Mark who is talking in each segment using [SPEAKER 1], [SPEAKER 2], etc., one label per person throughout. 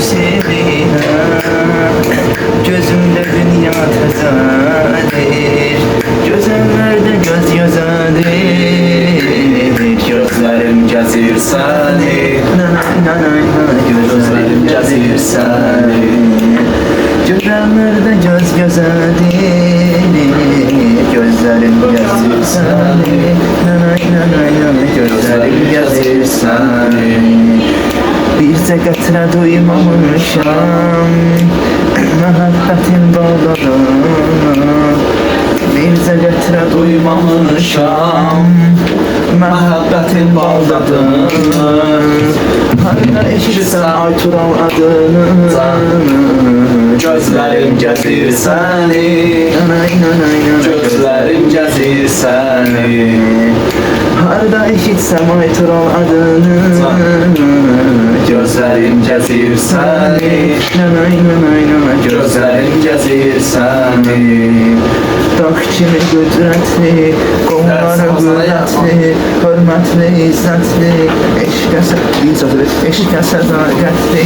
[SPEAKER 1] sevina. Gözümde dünya tezadir, gözümlerde göz gözadır. Gözlerim cazir sani, gözlerim cazir sani. Gözümlerde göz gözadır, gözlerim cazir sani. Gözlerim cazir sani. Bir zekatına duymamışam, muhabbetin bağlarına. Bir zekatına duymamışam, muhabbetin bağlarına. Harda eşitsen Aytural adını, gözlerim cazir seni. Gözlerim cazir seni. Harda eşitsem Aytural adını, gözlerim cazir seni. Gözlerim cazir seni. Dağ kimi qüdrətli, qolları qüdrətli, hörmətli, izzətli, eşqə sədaqətli,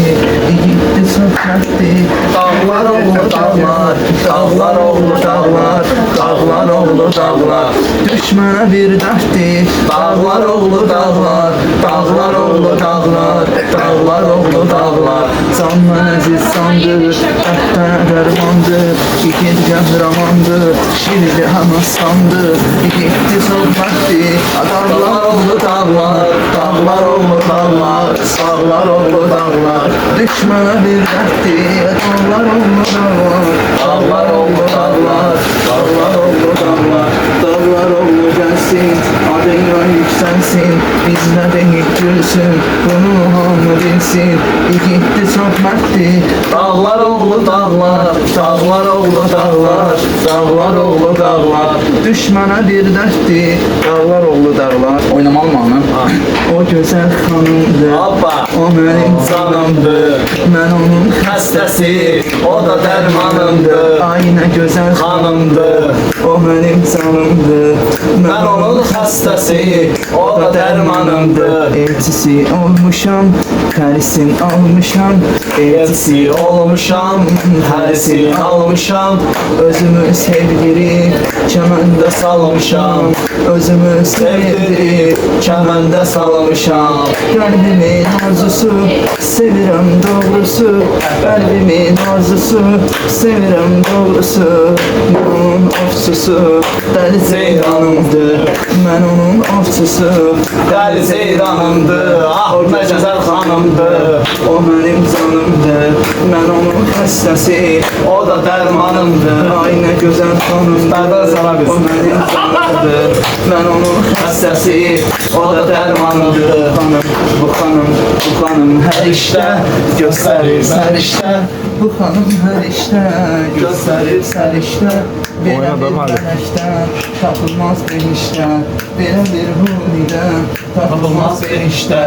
[SPEAKER 1] igidli, söhbətli. Dağlar oğlu dağlar, dağlar oğlu dağlar, dağlar oğlu dağlar, düşmənə bir dərddir. Dağlar oğlu dağlar, dağlar oğlu dağlar, dağlar oğlu dağlar. Candan əziz sandır, dərddən dərmandır, igid qəhrəmandır, şirli həməsandır, igidli söhbətdir. Dağlar oğlu dağlar, dağlar oğlu dağlar, dağlar oğlu dağlar, düşmənə bir dərddir. Dağlar oğlu dağlar, dağlar oğlu dağlar, dağlar oğlu dağlar, dağlar oğlu gəlsin, adıyla yüksəlsin, bizlə deyib gülsün, bunu hamı bilsin, igidli söhbətdir. Dağlar oğlu dağlar, dağlar oğlu dağlar, dağlar oğlu dağlar, düşmənə bir dərddir. Dağlar oğlu dağlar. Oynamalı mı hanım? O gözəl xanımdır, o mənim canımdır, mən onun xəstəsi, o da dərmanımdır. Ay nə gözəl xanımdır, o mənim canımdır, mən onun xəstəsi, o da dərmanımdır. Elçisi olmuşam, hərisin almışam, elçisi olmuşam, hərisin almışam. Özümü sevdirib, kəməndə salmışam, özümü sevdirib, kəməndə salmışam. Qəlbimin arzusu, sevirəm doğrusu, qəlbimin arzusu, sevirəm doğrusu. Onun ovçusu, dəli ceyranımdır, mən onun ovçusu, dəli ceyranımdır. Ah nə gözəl xanımdır, o mənim canımdır, mən onun xəstəsi, o da dərmanımdır. Ay nə gözəl xanımdır, o mənim canımdır, mən onun xəstəsi, o da dərmanımdır. Bu xanım hər işdə göstərir sərişdə. Bu xanım hər işdə göstərir sərişdə. Belə bir bələkdən tapılmaz bir işdə, belə bir hunidən tapılmaz bir işdə.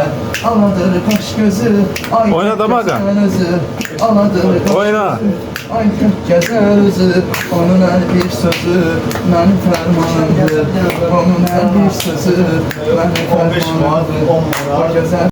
[SPEAKER 1] Aladır kaş gözü, ay gözəl özü, aladır kaş gözü, ay gözəl özü. Onun hər bir sözü mənim fərmanımdır, onun hər bir sözü mənim fərmanımdır. O gözəl